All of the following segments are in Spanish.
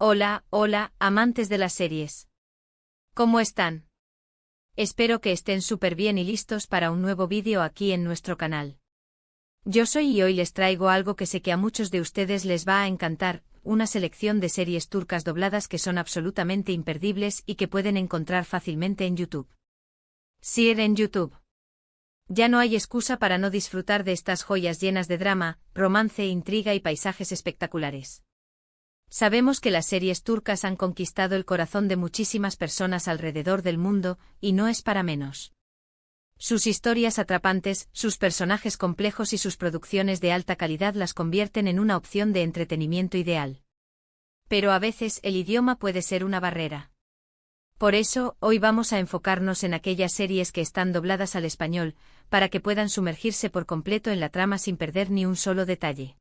Hola, hola, amantes de las series. ¿Cómo están? Espero que estén súper bien y listos para un nuevo vídeo aquí en nuestro canal. Yo soy y hoy les traigo algo que sé que a muchos de ustedes les va a encantar, una selección de series turcas dobladas que son absolutamente imperdibles y que pueden encontrar fácilmente en YouTube. Sir en YouTube. Ya no hay excusa para no disfrutar de estas joyas llenas de drama, romance, intriga y paisajes espectaculares. Sabemos que las series turcas han conquistado el corazón de muchísimas personas alrededor del mundo, y no es para menos. Sus historias atrapantes, sus personajes complejos y sus producciones de alta calidad las convierten en una opción de entretenimiento ideal. Pero a veces el idioma puede ser una barrera. Por eso, hoy vamos a enfocarnos en aquellas series que están dobladas al español, para que puedan sumergirse por completo en la trama sin perder ni un solo detalle.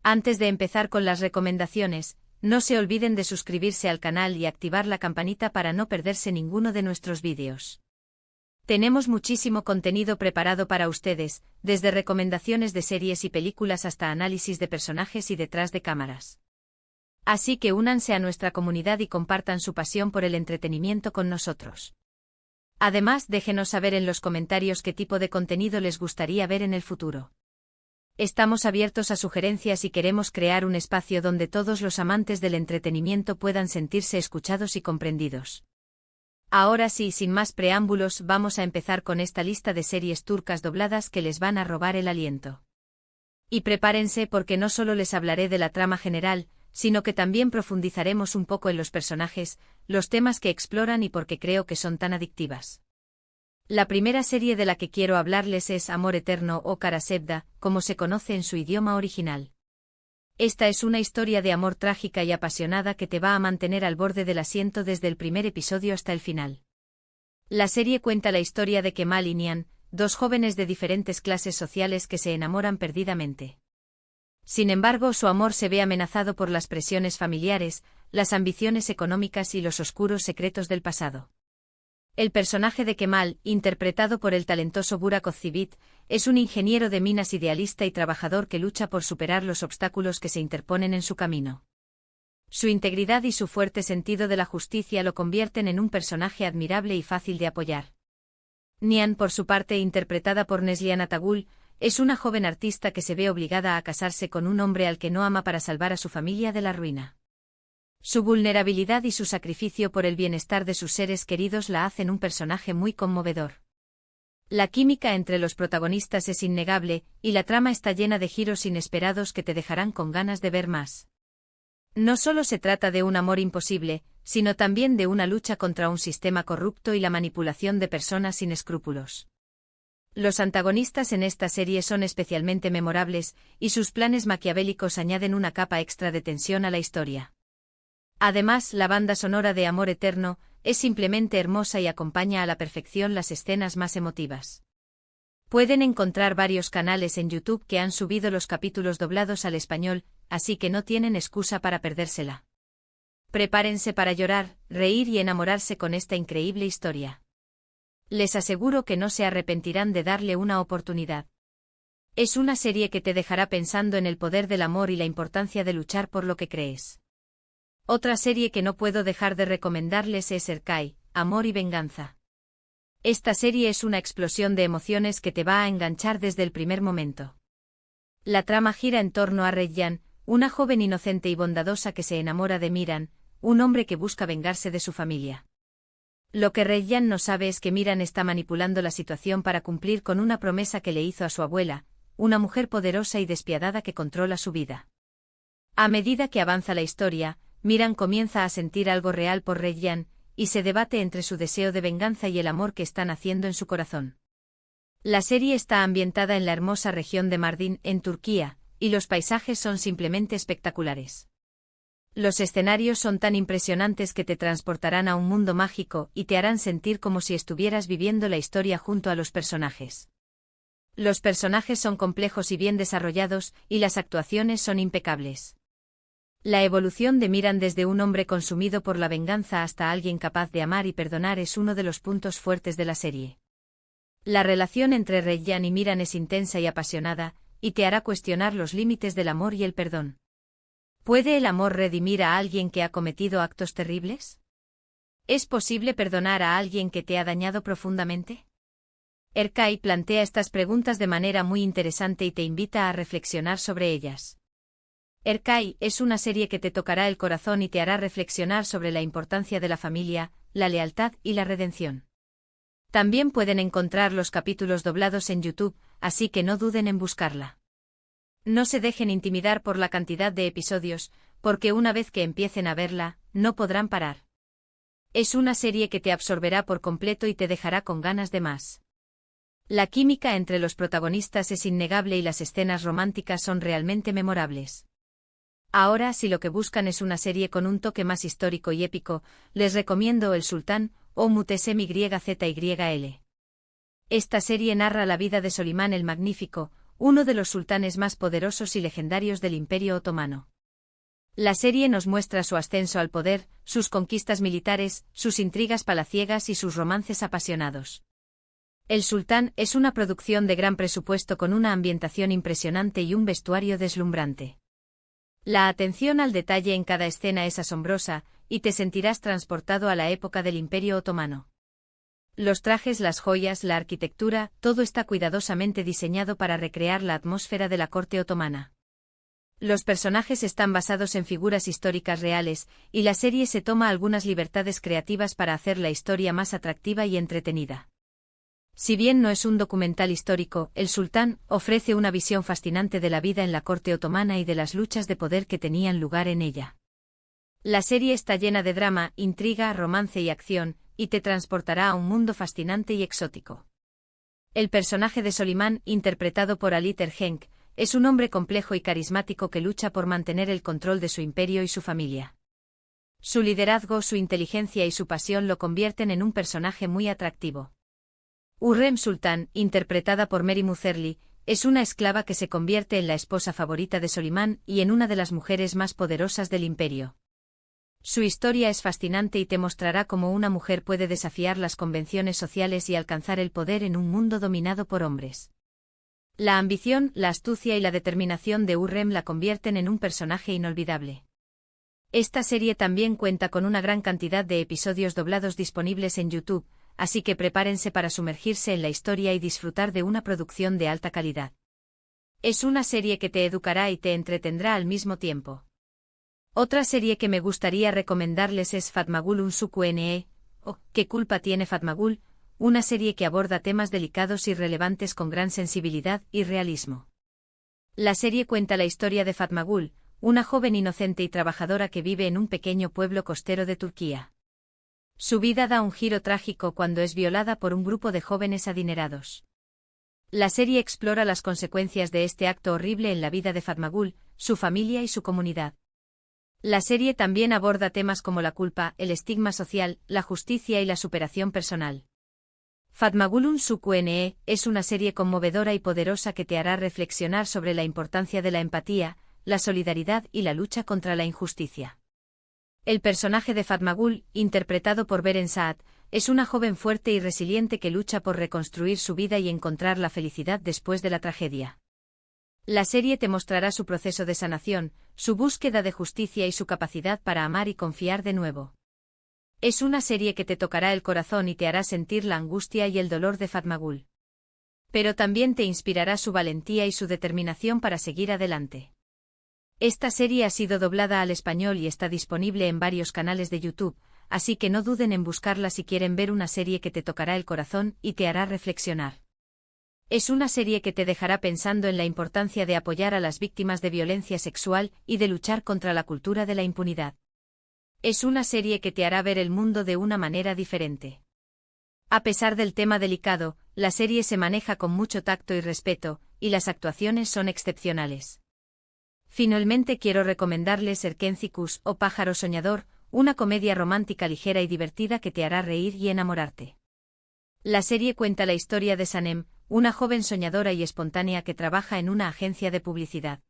Antes de empezar con las recomendaciones, no se olviden de suscribirse al canal y activar la campanita para no perderse ninguno de nuestros vídeos. Tenemos muchísimo contenido preparado para ustedes, desde recomendaciones de series y películas hasta análisis de personajes y detrás de cámaras. Así que únanse a nuestra comunidad y compartan su pasión por el entretenimiento con nosotros. Además, déjenos saber en los comentarios qué tipo de contenido les gustaría ver en el futuro. Estamos abiertos a sugerencias y queremos crear un espacio donde todos los amantes del entretenimiento puedan sentirse escuchados y comprendidos. Ahora sí, sin más preámbulos, vamos a empezar con esta lista de series turcas dobladas que les van a robar el aliento. Y prepárense porque no solo les hablaré de la trama general, sino que también profundizaremos un poco en los personajes, los temas que exploran y por qué creo que son tan adictivas. La primera serie de la que quiero hablarles es Amor Eterno o Kara Sevda, como se conoce en su idioma original. Esta es una historia de amor trágica y apasionada que te va a mantener al borde del asiento desde el primer episodio hasta el final. La serie cuenta la historia de Kemal y Nihan, dos jóvenes de diferentes clases sociales que se enamoran perdidamente. Sin embargo, su amor se ve amenazado por las presiones familiares, las ambiciones económicas y los oscuros secretos del pasado. El personaje de Kemal, interpretado por el talentoso Burak Özçivit, es un ingeniero de minas idealista y trabajador que lucha por superar los obstáculos que se interponen en su camino. Su integridad y su fuerte sentido de la justicia lo convierten en un personaje admirable y fácil de apoyar. Nihan, por su parte, interpretada por Neslihan Atagul, es una joven artista que se ve obligada a casarse con un hombre al que no ama para salvar a su familia de la ruina. Su vulnerabilidad y su sacrificio por el bienestar de sus seres queridos la hacen un personaje muy conmovedor. La química entre los protagonistas es innegable, y la trama está llena de giros inesperados que te dejarán con ganas de ver más. No solo se trata de un amor imposible, sino también de una lucha contra un sistema corrupto y la manipulación de personas sin escrúpulos. Los antagonistas en esta serie son especialmente memorables, y sus planes maquiavélicos añaden una capa extra de tensión a la historia. Además, la banda sonora de Amor Eterno es simplemente hermosa y acompaña a la perfección las escenas más emotivas. Pueden encontrar varios canales en YouTube que han subido los capítulos doblados al español, así que no tienen excusa para perdérsela. Prepárense para llorar, reír y enamorarse con esta increíble historia. Les aseguro que no se arrepentirán de darle una oportunidad. Es una serie que te dejará pensando en el poder del amor y la importancia de luchar por lo que crees. Otra serie que no puedo dejar de recomendarles es Erkay, Amor y Venganza. Esta serie es una explosión de emociones que te va a enganchar desde el primer momento. La trama gira en torno a Reyyan, una joven inocente y bondadosa que se enamora de Miran, un hombre que busca vengarse de su familia. Lo que Reyyan no sabe es que Miran está manipulando la situación para cumplir con una promesa que le hizo a su abuela, una mujer poderosa y despiadada que controla su vida. A medida que avanza la historia, Miran comienza a sentir algo real por Reyyan, y se debate entre su deseo de venganza y el amor que está naciendo en su corazón. La serie está ambientada en la hermosa región de Mardin, en Turquía, y los paisajes son simplemente espectaculares. Los escenarios son tan impresionantes que te transportarán a un mundo mágico y te harán sentir como si estuvieras viviendo la historia junto a los personajes. Los personajes son complejos y bien desarrollados, y las actuaciones son impecables. La evolución de Miran desde un hombre consumido por la venganza hasta alguien capaz de amar y perdonar es uno de los puntos fuertes de la serie. La relación entre Reyyan y Miran es intensa y apasionada, y te hará cuestionar los límites del amor y el perdón. ¿Puede el amor redimir a alguien que ha cometido actos terribles? ¿Es posible perdonar a alguien que te ha dañado profundamente? Erkai plantea estas preguntas de manera muy interesante y te invita a reflexionar sobre ellas. Erkai es una serie que te tocará el corazón y te hará reflexionar sobre la importancia de la familia, la lealtad y la redención. También pueden encontrar los capítulos doblados en YouTube, así que no duden en buscarla. No se dejen intimidar por la cantidad de episodios, porque una vez que empiecen a verla, no podrán parar. Es una serie que te absorberá por completo y te dejará con ganas de más. La química entre los protagonistas es innegable y las escenas románticas son realmente memorables. Ahora, si lo que buscan es una serie con un toque más histórico y épico, les recomiendo El Sultán, o Muhtesem YZYL. Esta serie narra la vida de Solimán el Magnífico, uno de los sultanes más poderosos y legendarios del Imperio Otomano. La serie nos muestra su ascenso al poder, sus conquistas militares, sus intrigas palaciegas y sus romances apasionados. El Sultán es una producción de gran presupuesto con una ambientación impresionante y un vestuario deslumbrante. La atención al detalle en cada escena es asombrosa, y te sentirás transportado a la época del Imperio Otomano. Los trajes, las joyas, la arquitectura, todo está cuidadosamente diseñado para recrear la atmósfera de la corte otomana. Los personajes están basados en figuras históricas reales, y la serie se toma algunas libertades creativas para hacer la historia más atractiva y entretenida. Si bien no es un documental histórico, El Sultán ofrece una visión fascinante de la vida en la corte otomana y de las luchas de poder que tenían lugar en ella. La serie está llena de drama, intriga, romance y acción, y te transportará a un mundo fascinante y exótico. El personaje de Solimán, interpretado por Ali Tergenk, es un hombre complejo y carismático que lucha por mantener el control de su imperio y su familia. Su liderazgo, su inteligencia y su pasión lo convierten en un personaje muy atractivo. Hurrem Sultan, interpretada por Mary Mutherly, es una esclava que se convierte en la esposa favorita de Solimán y en una de las mujeres más poderosas del imperio. Su historia es fascinante y te mostrará cómo una mujer puede desafiar las convenciones sociales y alcanzar el poder en un mundo dominado por hombres. La ambición, la astucia y la determinación de Hurrem la convierten en un personaje inolvidable. Esta serie también cuenta con una gran cantidad de episodios doblados disponibles en YouTube, así que prepárense para sumergirse en la historia y disfrutar de una producción de alta calidad. Es una serie que te educará y te entretendrá al mismo tiempo. Otra serie que me gustaría recomendarles es Fatmagul Unsuku Ne, o ¿Qué culpa tiene Fatmagul?, una serie que aborda temas delicados y relevantes con gran sensibilidad y realismo. La serie cuenta la historia de Fatmagul, una joven inocente y trabajadora que vive en un pequeño pueblo costero de Turquía. Su vida da un giro trágico cuando es violada por un grupo de jóvenes adinerados. La serie explora las consecuencias de este acto horrible en la vida de Fatmagul, su familia y su comunidad. La serie también aborda temas como la culpa, el estigma social, la justicia y la superación personal. Fatmagul Unsuku Ne es una serie conmovedora y poderosa que te hará reflexionar sobre la importancia de la empatía, la solidaridad y la lucha contra la injusticia. El personaje de Fatmagul, interpretado por Beren Saat, es una joven fuerte y resiliente que lucha por reconstruir su vida y encontrar la felicidad después de la tragedia. La serie te mostrará su proceso de sanación, su búsqueda de justicia y su capacidad para amar y confiar de nuevo. Es una serie que te tocará el corazón y te hará sentir la angustia y el dolor de Fatmagul. Pero también te inspirará su valentía y su determinación para seguir adelante. Esta serie ha sido doblada al español y está disponible en varios canales de YouTube, así que no duden en buscarla si quieren ver una serie que te tocará el corazón y te hará reflexionar. Es una serie que te dejará pensando en la importancia de apoyar a las víctimas de violencia sexual y de luchar contra la cultura de la impunidad. Es una serie que te hará ver el mundo de una manera diferente. A pesar del tema delicado, la serie se maneja con mucho tacto y respeto, y las actuaciones son excepcionales. Finalmente quiero recomendarles Erkencikus o Pájaro Soñador, una comedia romántica ligera y divertida que te hará reír y enamorarte. La serie cuenta la historia de Sanem, una joven soñadora y espontánea que trabaja en una agencia de publicidad.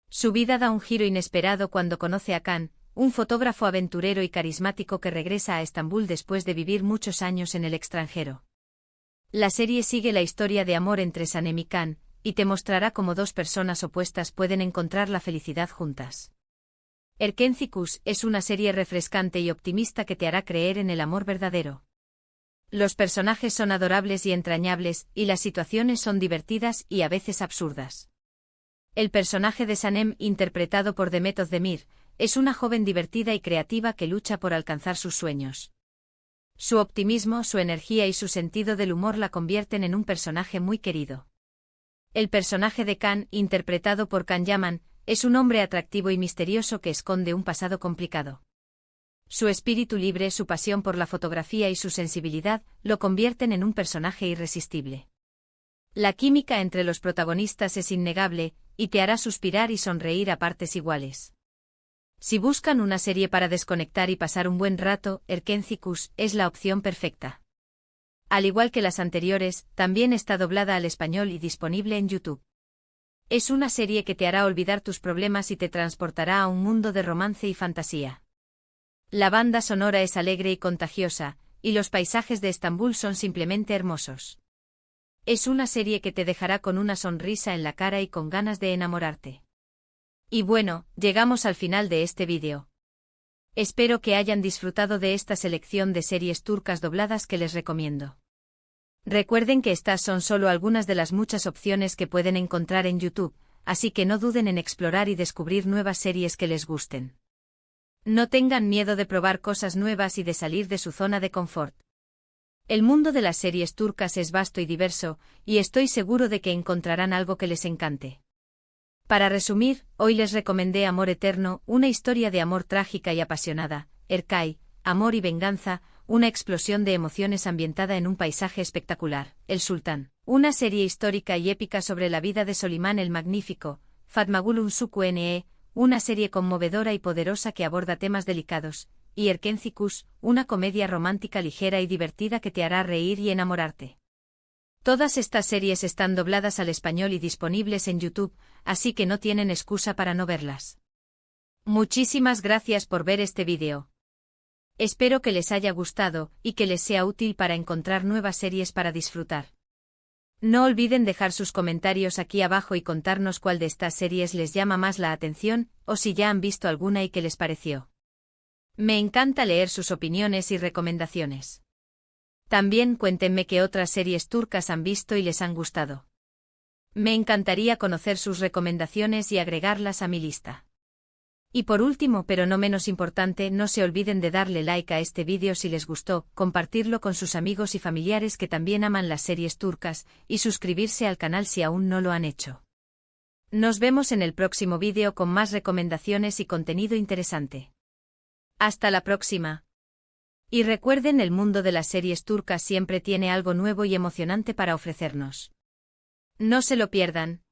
Su vida da un giro inesperado cuando conoce a Kan, un fotógrafo aventurero y carismático que regresa a Estambul después de vivir muchos años en el extranjero. La serie sigue la historia de amor entre Sanem y Kan, y te mostrará cómo dos personas opuestas pueden encontrar la felicidad juntas. Erkenci es una serie refrescante y optimista que te hará creer en el amor verdadero. Los personajes son adorables y entrañables, y las situaciones son divertidas y a veces absurdas. El personaje de Sanem, interpretado por Demet Özdemir, es una joven divertida y creativa que lucha por alcanzar sus sueños. Su optimismo, su energía y su sentido del humor la convierten en un personaje muy querido. El personaje de Kan, interpretado por Can Yaman, es un hombre atractivo y misterioso que esconde un pasado complicado. Su espíritu libre, su pasión por la fotografía y su sensibilidad lo convierten en un personaje irresistible. La química entre los protagonistas es innegable, y te hará suspirar y sonreír a partes iguales. Si buscan una serie para desconectar y pasar un buen rato, Erkenci es la opción perfecta. Al igual que las anteriores, también está doblada al español y disponible en YouTube. Es una serie que te hará olvidar tus problemas y te transportará a un mundo de romance y fantasía. La banda sonora es alegre y contagiosa, y los paisajes de Estambul son simplemente hermosos. Es una serie que te dejará con una sonrisa en la cara y con ganas de enamorarte. Y bueno, llegamos al final de este vídeo. Espero que hayan disfrutado de esta selección de series turcas dobladas que les recomiendo. Recuerden que estas son solo algunas de las muchas opciones que pueden encontrar en YouTube, así que no duden en explorar y descubrir nuevas series que les gusten. No tengan miedo de probar cosas nuevas y de salir de su zona de confort. El mundo de las series turcas es vasto y diverso, y estoy seguro de que encontrarán algo que les encante. Para resumir, hoy les recomendé Amor Eterno, una historia de amor trágica y apasionada, Erkay, Amor y Venganza, una explosión de emociones ambientada en un paisaje espectacular, El Sultán, una serie histórica y épica sobre la vida de Solimán el Magnífico, Fatmagul Suqne, una serie conmovedora y poderosa que aborda temas delicados, y Erkenci, una comedia romántica ligera y divertida que te hará reír y enamorarte. Todas estas series están dobladas al español y disponibles en YouTube, así que no tienen excusa para no verlas. Muchísimas gracias por ver este vídeo. Espero que les haya gustado y que les sea útil para encontrar nuevas series para disfrutar. No olviden dejar sus comentarios aquí abajo y contarnos cuál de estas series les llama más la atención, o si ya han visto alguna y qué les pareció. Me encanta leer sus opiniones y recomendaciones. También cuéntenme qué otras series turcas han visto y les han gustado. Me encantaría conocer sus recomendaciones y agregarlas a mi lista. Y por último, pero no menos importante, no se olviden de darle like a este vídeo si les gustó, compartirlo con sus amigos y familiares que también aman las series turcas, y suscribirse al canal si aún no lo han hecho. Nos vemos en el próximo vídeo con más recomendaciones y contenido interesante. Hasta la próxima. Y recuerden, el mundo de las series turcas siempre tiene algo nuevo y emocionante para ofrecernos. No se lo pierdan.